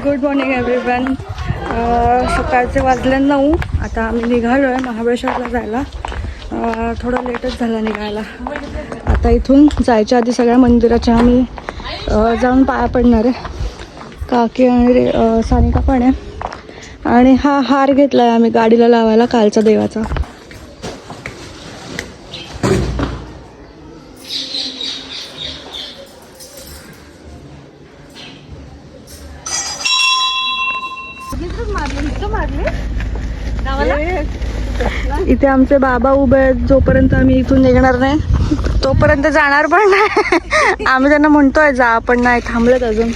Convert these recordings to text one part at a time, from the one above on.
Good morning everyone. सकाळचे वाजले 9. आता आम्ही निघालो आहे महाबळेश्वरला जायला. थोडा लेटच झाला निघायला. आता इथून जायच्या आधी सगळ्या मंदिराच्या आम्ही जाऊन पाया पडणार आहे. काकी आणि सानिका पण आहे. आणि हा हार घेतला आहे आम्ही गाडीला लावायला कालच्या देवाचा. इथे आमचे बाबा उभे आहेत. जोपर्यंत आम्ही इथून निघणार नाही तोपर्यंत जाणार पण नाही. आम्ही त्यांना म्हणतोय जा, पण नाही थांबलेत अजून.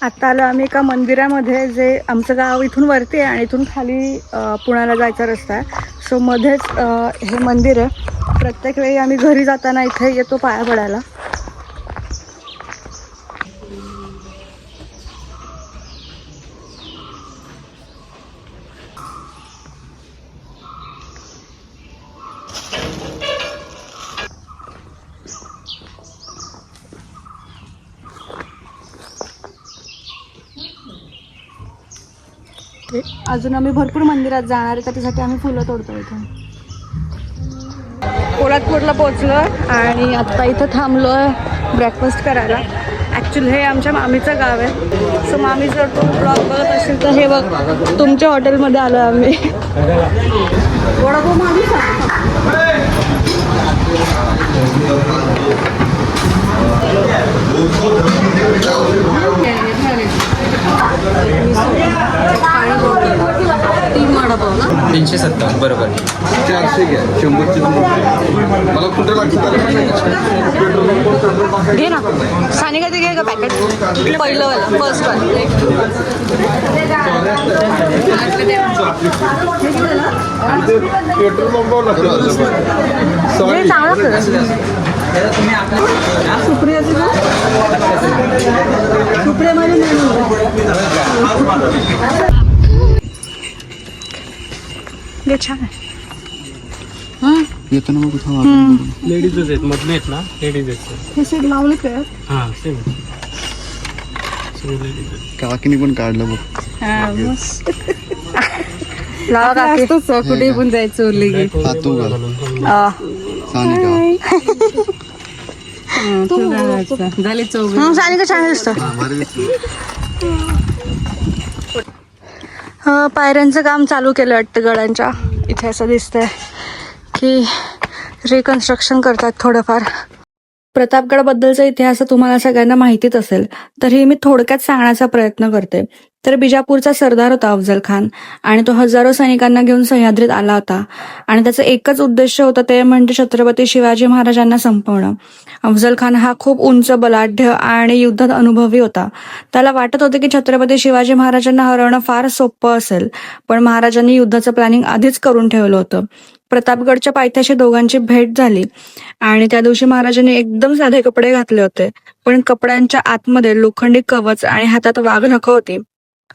आत्ता आलो आम्ही एका मंदिरामध्ये, जे आमचं गाव इथून वरती आहे आणि इथून खाली पुण्याला जायचा रस्ता आहे. सो मध्येच हे मंदिर आहे. प्रत्येक वेळी आम्ही घरी जाताना इथे येतो पाया पडायला. अजून आम्ही भरपूर मंदिरात जाणार आहे, त्याच्यासाठी आम्ही फुलं तोडतो. इथून पोलादपूरला पोचलो आणि आत्ता इथं थांबलो आहे ब्रेकफास्ट करायला. ॲक्च्युली हे आमच्या मामीचं गाव आहे. सो मामी जर तू ब्लॉग बघत असेल तर हे बघ, तुमच्या हॉटेलमध्ये आलो आहे आम्ही. वडापाव मामी वडापाव ना 357 बरोबर. 400 घ्या. 100ची मला कुठे लागतं घे ना. सानिका ते घे का पॅकेट, पहिलं वाला फर्स्ट वाला. पेट्रोल पंपावर सुप्रियाची का सुप्रिया माझी घे, छान आहे. येतो ना मग कुठं लेडीजच आहेत, मधले आहेत ना लेडीज आहेत. हे सीट लावले काय? हां सेम लेडीज आहेत. काकीने पण काढलं बघ. लावा काकी. कुठे पण जायचं उरले की हा तू घाल. झाले चौघ. सानिका छान दिसतं. पायऱ्यांचं काम चालू केलं वाटतं गडांच्या. इथे असं दिसतंय की रिकन्स्ट्रक्शन करतात थोडंफार. प्रतापगडबद्दलचा इतिहास तुम्हाला सगळ्यांना माहितीच असेल, तरीही मी थोडक्यात सांगण्याचा प्रयत्न करते. तर बिजापूरचा सरदार होता अफजल खान, आणि तो हजारो सैनिकांना घेऊन सह्याद्रीत आला होता. आणि त्याचं एकच उद्देश होतं, ते म्हणजे छत्रपती शिवाजी महाराजांना संपवणं. अफजल खान हा खूप उंच, बलाढ्य आणि युद्धात अनुभवी होता. त्याला वाटत होतं की छत्रपती शिवाजी महाराजांना हरवणं फार सोपं असेल, पण महाराजांनी युद्धाचं प्लॅनिंग आधीच करून ठेवलं होतं. प्रतापगडच्या पायथ्याशी दोघांची भेट झाली आणि त्या दिवशी महाराजांनी एकदम साधे कपडे घातले होते, पण कपड्यांच्या आतमध्ये लोखंडी कवच आणि हातात वाघनखं होती.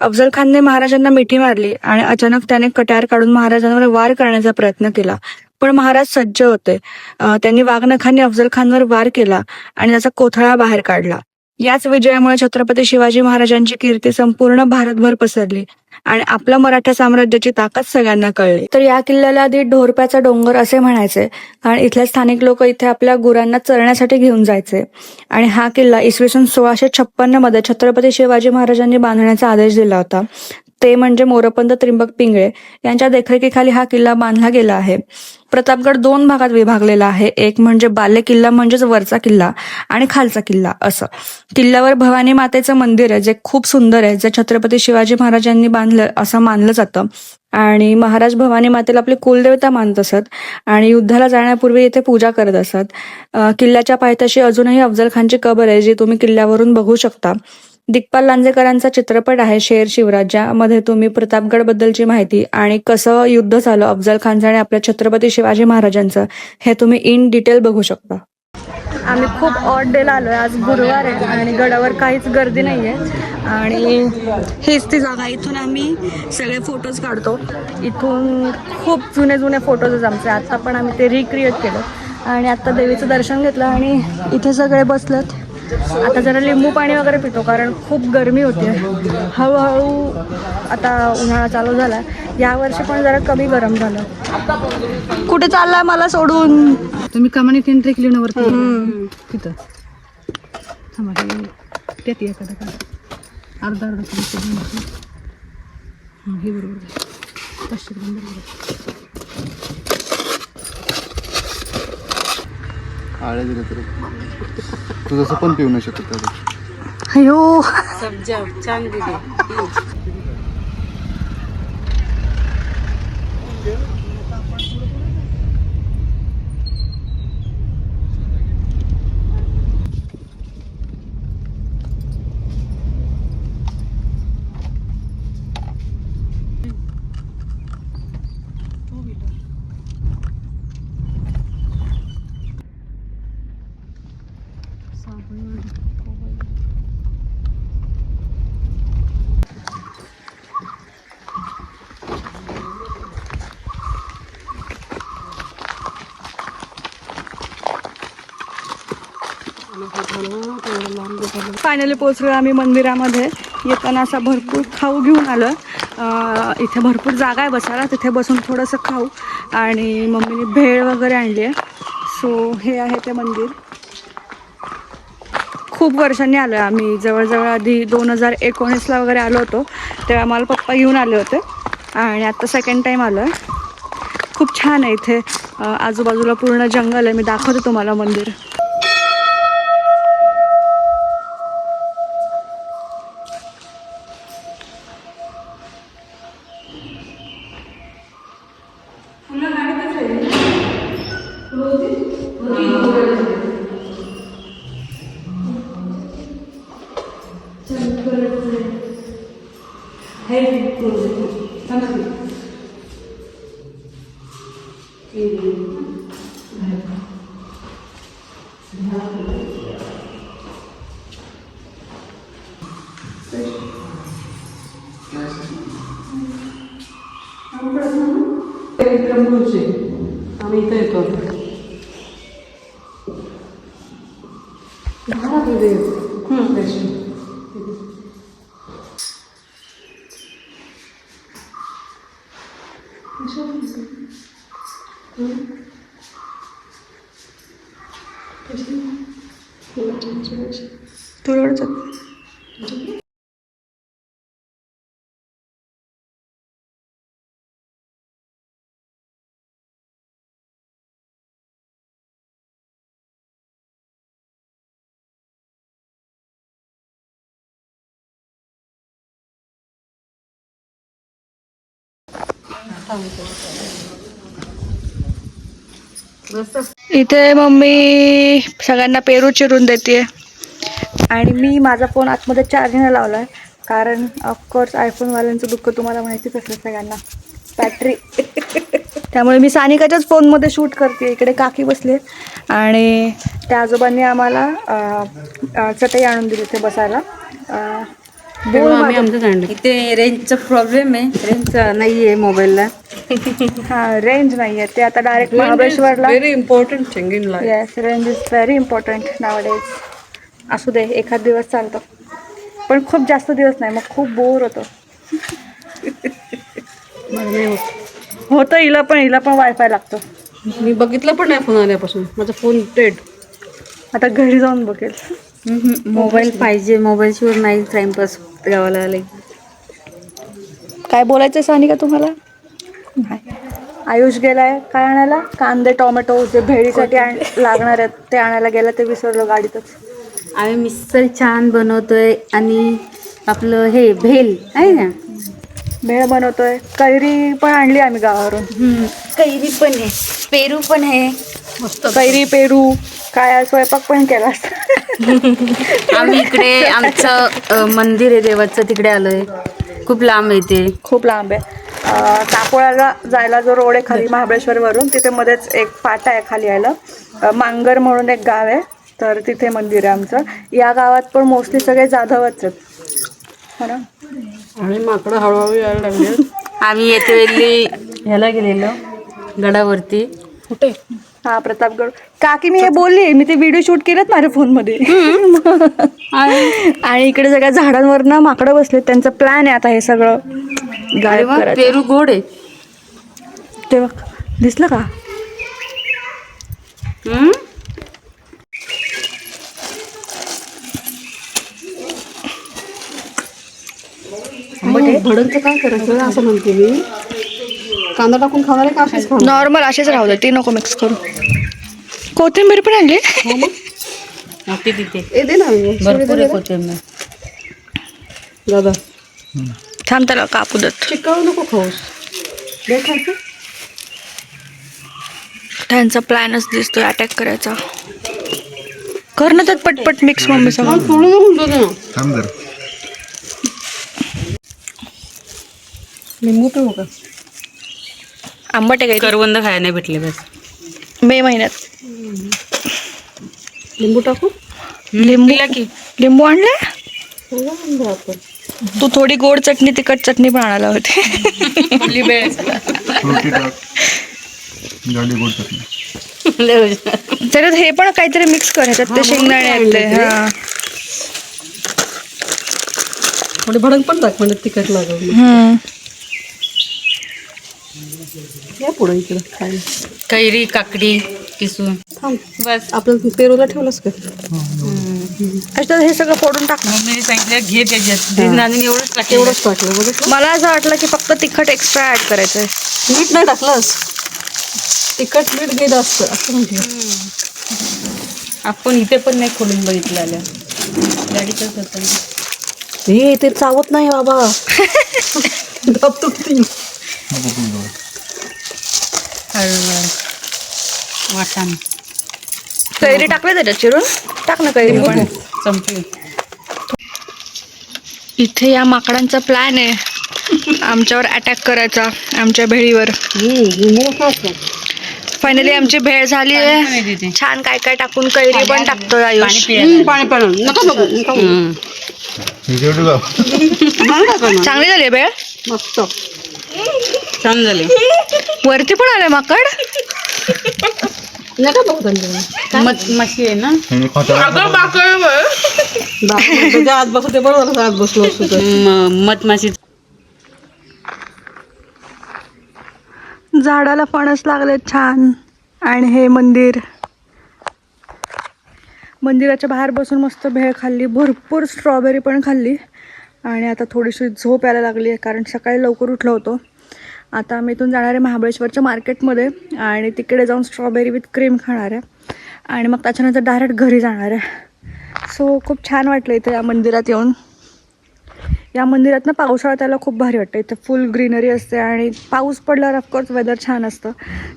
अफजल खानने महाराजांना मिठी मारली आणि अचानक त्याने कट्यार काढून महाराजांवर वार करण्याचा प्रयत्न केला. पण महाराज सज्ज होते. त्यांनी वाघनखांनी अफजल खानवर वार केला आणि त्याचा कोथळा बाहेर काढला. याच विजयामुळे छत्रपती शिवाजी महाराजांची कीर्ती संपूर्ण भारतभर पसरली आणि आपल्या मराठा साम्राज्याची ताकद सगळ्यांना कळली. तर या किल्ल्याला आधी ढोरप्याचा डोंगर असे म्हणायचे, कारण इथल्या स्थानिक लोक इथे आपल्या गुरांना चरण्यासाठी घेऊन जायचे. आणि हा किल्ला इसवी सन 1656 मध्ये छत्रपती शिवाजी महाराजांनी बांधण्याचा आदेश दिला होता. ते म्हणजे मोरपंत त्रिंबक पिंगळे यांच्या देखरेखीखाली हा किल्ला बांधला गेला आहे. प्रतापगड 2 भागात विभागलेला आहे. एक म्हणजे बाले किल्ला, म्हणजेच वरचा किल्ला, आणि खालचा किल्ला असं. किल्ल्यावर भवानी मातेचं मंदिर आहे, जे खूप सुंदर आहे, जे छत्रपती शिवाजी महाराजांनी बांधलं असं मानलं जातं. आणि महाराज भवानी मातेला आपली कुलदेवता मानत असत आणि युद्धाला जाण्यापूर्वी इथे पूजा करत असत. किल्ल्याच्या पायथ्याशी अजूनही अफजल खानची कबर आहे, जी तुम्ही किल्ल्यावरून बघू शकता. दिग्पाल लांजेकरांचा चित्रपट आहे शेर शिवराज, ज्यामध्ये तुम्ही प्रतापगड बद्दलची माहिती आणि कसं युद्ध झालं अफजल खानचं आणि आपल्या छत्रपती शिवाजी महाराजांचं हे तुम्ही इन डिटेल बघू शकता. आम्ही खूप ऑड डेला आलोय. आज गुरुवार आहे आणि गडावर काहीच गर्दी नाहीये आणि हेच ती जागा, इथून आम्ही सगळे फोटोज काढतो. इथून खूप जुने जुने फोटोज आहेत आमचे. आत्ता पण आम्ही ते रिक्रिएट केलं आणि आत्ता देवीचं दर्शन घेतलं आणि इथे सगळे बसलेत. आता जरा लिंबू पाणी वगैरे पितो कारण खूप गरमी होती. हळूहळू आता उन्हाळा चालू झाला. यावर्षी पण जरा कमी गरम झालं. कुठे चाललाय मला सोडून? तुम्ही कमानीत एंट्री केली ना वरती तिथं थांबा. त्यात एखादं का अर्धा हे बरोबर आहे. 500 ग्राम बरोबर. आळ्या दिल्या तर तू जसं पण पिऊ नाही शकत त्यापेक्षा. अयो सब्जा छान दिली. फायनली पोचलो आम्ही मंदिरामध्ये. येताना असा भरपूर खाऊ घेऊन आलो. इथे भरपूर जागा आहे बसायला, तिथे बसून थोडंसं खाऊ. आणि मम्मीने भेळ वगैरे आणली आहे. सो हे आहे ते मंदिर. खूप वर्षांनी आलो आहे आम्ही. जवळजवळ आधी 2019ला वगैरे आलो होतो, तेव्हा मला पप्पा घेऊन आले होते. आणि आत्ता सेकंड टाईम आलो आहे. खूप छान आहे इथे. आजूबाजूला पूर्ण जंगल आहे. मी दाखवते तुम्हाला मंदिर. आम्ही इथं येतो. इथे मम्मी सगळ्यांना पेरू चिरून देते आणि मी माझा फोन आतमध्ये चार्जिंगला लावला आहे कारण ऑफकोर्स आयफोनवाल्यांचं दुःख तुम्हाला माहितीच असेल सगळ्यांना, बॅटरी. त्यामुळे मी सानिकाच्याच फोनमध्ये शूट करते. इकडे काकी बसले आणि त्या आजोबांनी आम्हाला चटई आणून दिली इथे बसायला. इथे रेंजचा प्रॉब्लेम आहे. रेंज नाही आहे मोबाईलला. हां, रेंज नाही आहे. ते आता डायरेक्ट महाबळेश्वरला. Very important thing in life. Yes, range is very important nowadays. असू दे, एखाद दिवस चालतो, पण खूप जास्त दिवस नाही, मग खूप बोर होतो. होतं हिला पण वायफाय लागतो. मी बघितलं पण नाही फोन आल्यापासून. माझा फोन डेड. आता घरी जाऊन बघेल. मोबाईल पाहिजे. मोबाईलशिवाय नाही टाइमपास गावाला आले. काय बोलायचं सानिका तुम्हाला? नाही. आयुष गेलाय काय आणायला? कांदे टोमॅटो जे भेळीसाठी लागणार आहेत ते आणायला गेला, ते विसरलो गाडीतच. आम्ही मिसळ छान बनवतोय आणि आपलं हे भेल आहे ना, भेळ बनवतोय. कैरी पण आणली आम्ही गावावरून. कैरी पण आहे, पेरू पण आहे. मस्त कैरी पेरू. काय स्वयंपाक पण केला. आम्ही इकडे आमचं मंदिर आहे देवाचं, तिकडे आलोय. खूप लांब आहे ते. खूप लांब आहे. कापोळ्याला जायला जो रोड आहे खाली महाबळेश्वरवरून, तिथे मध्येच एक फाटा आहे खाली यायला. मांगर म्हणून एक गाव आहे, तर तिथे मंदिर आहे आमचं. या गावात पण मोस्टली सगळे जाधवच आहेत. हो ना. आणि माकडं हळूहळू यायला लागले. आम्ही येते वेळी ह्याला गेलेलो गडावरती. कुठे? हा, प्रतापगड. काकी मी हे बोलली, मी ते व्हिडिओ शूट केलेत माझ्या फोनमध्ये. आणि इकडे सगळ्या झाडांवर ना माकडं बसले. त्यांचा प्लॅन आहे आता हे सगळं गायब करायचं. पेरू गोड आहे. ते बघ, दिसलं का? भडंचं काय करायचं असं म्हणते मी. कांदा टाकून खाणार आहे का असेच खाणार? नॉर्मल असेच राहू दे, ते नको मिक्स करू. कोथिंबीर पण आणली. तिथे दे ना भरपूर आहे कोथिंबीर. दादा थांब, त्याला कापू देत. चिकन नको खाऊस. दे खायचं. त्यांचा प्लॅनच दिसतोय अटॅक करायचा. कर ना त्यात पटपट मिक्स. मम्मी सगळं थोडं म्हणतो ना. थांब जरा. लिंबू पिऊ का? आंबट आहे काही. करवंद खायला नाही भेटले बस. मे महिन्यात लिंबू टाकू. लिंबू आणले. तू थोडी गोड चटणी तिखट चटणी पण आणायला होती. फ्रुटी टाक. गाडी गोड चटणी. त्याच्यात हे पण काहीतरी मिक्स कर. ह्याच्यात ते शेंगदाणे आहेत ते. हा. थोडी भडंग पण टाक म्हणजे तिखट लागेल. या पुढे इकडं खायला. कैरी काकडी किसून बस. आपलं पेरूला ठेवलंच का? त्याच्यात हे सगळं फोडून टाक. मम्मीने सांगितलं घे त्याच्यात. एवढंच टाकलं. बघितलं. मला असं वाटलं की फक्त तिखट एक्स्ट्रा ऍड करायचंय. मीठ नाही टाकलंस. तिखट मीठ घे जास्त असं म्हटलं. आपण इथे पण नाही खोलून बघितलं आल्या गाडीतच होतं. हे ते चावत नाही बाबा. गप तुटतील. वाटाण कैरी टाकले त्याच्यात चिरून. टाक ना कैरी पण. संपली. इथे या माकडांचा प्लॅन आहे आमच्यावर अटॅक करायचा, आमच्या भेळीवर. फायनली आमची भेळ झाली आहे. छान काय काय टाकून कैरी पण टाकतोय आयुष. पाणी पण चांगली झाली भेळ. मस्त छान झाले. वरती पण आले माकड. मशी आहे ना. आज बसू ते बरोबर आज बसलो असतो. मधमाशी. झाडाला फणस लागले छान. आणि हे मंदिराच्या बाहेर बसून मस्त भेळ खाल्ली. भरपूर स्ट्रॉबेरी पण खाल्ली. आणि आता थोडीशी झोप यायला लागली आहे कारण सकाळी लवकर उठलो होतो. आता आम्ही इथून जाणार आहे महाबळेश्वरच्या मार्केटमध्ये आणि तिकडे जाऊन स्ट्रॉबेरी विथ क्रीम खाणार आहे. आणि मग त्याच्यानंतर डायरेक्ट घरी जाणार आहे. सो खूप छान वाटलं इथं या मंदिरात येऊन. या मंदिरात ना पावसाळ्यात यायला खूप भारी वाटतं. इथं फुल ग्रीनरी असते आणि पाऊस पडल्यावर ऑफकोर्स वेदर छान असतं.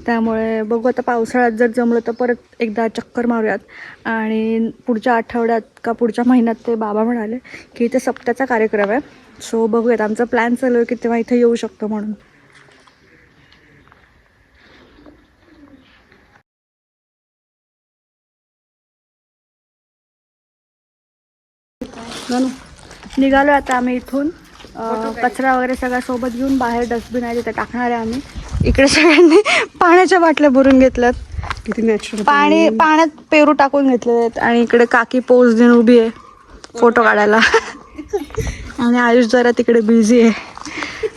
त्यामुळे बघू आता पावसाळ्यात जर जमलं तर परत एकदा चक्कर मारूयात. आणि पुढच्या आठवड्यात का पुढच्या महिन्यात ते बाबा म्हणाले की इथे सप्त्याचा कार्यक्रम आहे. सो बघूयात. आमचा प्लॅन चालू आहे की तेव्हा इथे येऊ शकतो म्हणून. निघालो आता आम्ही इथून. कचरा वगैरे सगळ्या सोबत घेऊन बाहेर डस्टबिन आहे तिथे टाकणार आहे आम्ही. इकडे सगळ्यांनी पाण्याच्या बाटल्या भरून घेतल्यात. किती नॅचरल. पाण्यात पेरू टाकून घेतलेले आहेत. आणि इकडे काकी पोज देऊन उभी आहे फोटो काढायला. आणि आयुष जरा तिकडे बिझी आहे.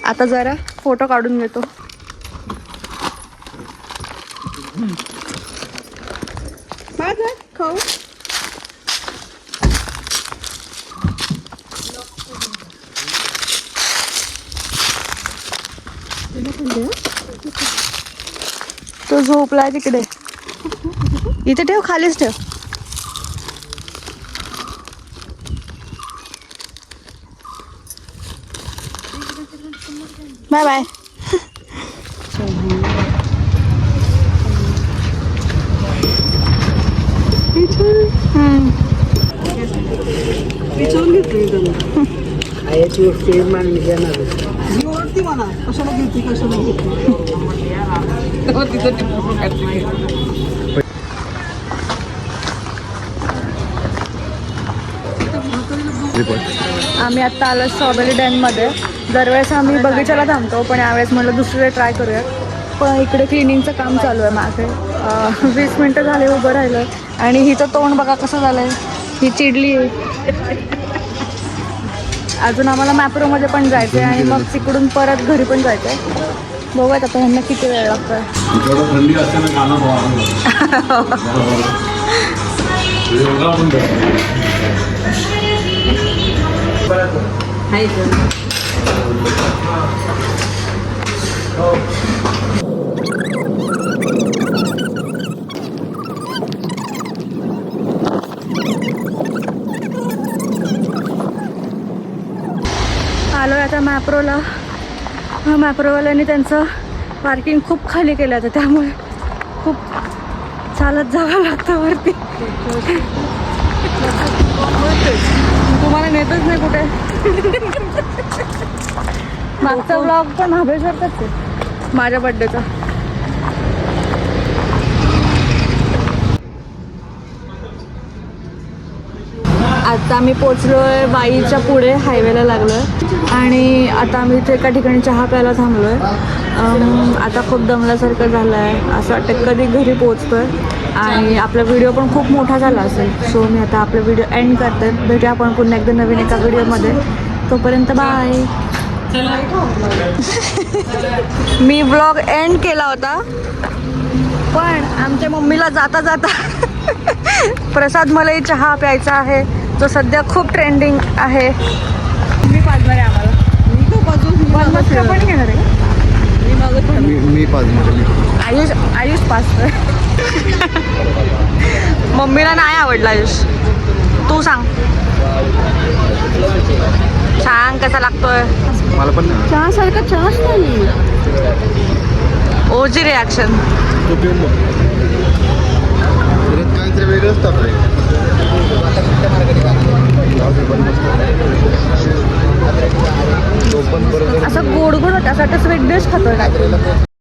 आता जरा फोटो काढून घेतो. खाऊ. तो झोपलाय तिकडे. इथे ठेव, खालीच ठेव. Bye bye. आम्ही आत्ता आलो स्ट्रॉबेरी डॅममध्ये. दरवेळेस आम्ही बगीचाला थांबतो, पण यावेळेस म्हटलं दुसरीकडे ट्राय करूया. पण इकडे क्लिनिंगचं काम चालू आहे मागे. 20 मिनटं झाले उभं राहिलं आणि हिचं तोंड बघा कसं झालं आहे. ही चिडली आहे. अजून आम्हाला मॅप्रोमध्ये पण जायचं आहे आणि मग तिकडून परत घरी पण जायचं आहे. बघूयात आता ह्यांना किती वेळ लागतो आहे. थंडी असते ना खाना आलो आहे आता मॅप्रोला. मॅप्रोवाल्यांनी त्यांचं पार्किंग खूप खाली केलं होतं, त्यामुळे खूप चालत जावं लागतं वरती. तुम्हाला नेतच नाही कुठे. मागचा ब्लॉग पण महाबळेश्वरचाच आहे, माझ्या बड्डेचा. आता आम्ही पोचलो आहे बाईच्या पुढे, हायवेला लागलो आहे आणि आता आम्ही इथे एका ठिकाणी चहा प्यायला थांबलो आहे. आता खूप दमल्यासारखं झालं आहे, असं वाटतं कधी घरी पोचतो आहे आणि आपला व्हिडिओ पण खूप मोठा झाला असेल. सो मी आता आपला व्हिडिओ एंड करते. भेटूया आपण पुन्हा एकदा नवीन एका व्हिडिओमध्ये. तोपर्यंत बाय. मी व्लॉग एंड केला होता, पण आमच्या मम्मीला जाता जाता प्रसाद मलाई चहा प्यायचा आहे, जो सध्या खूप ट्रेंडिंग आहे. मी पाजणार आहे आम्हाला. मस्त पण घेणार आहे. मी 5 मिनिटं. आयुष पाजतोय. मम्मीला नाही आवडला आयुष. तू सांग छान कसा लागतोय. मला पण नाही. चहा सारखा चहाच नाही. ओजी रिॲक्शन. तो पिऊन बघ. परत काहीतरी वेगळंच टाकलंय. असं गोड गोड होतं, असं वाटतं स्वीट डिश खातोय काहीतरी.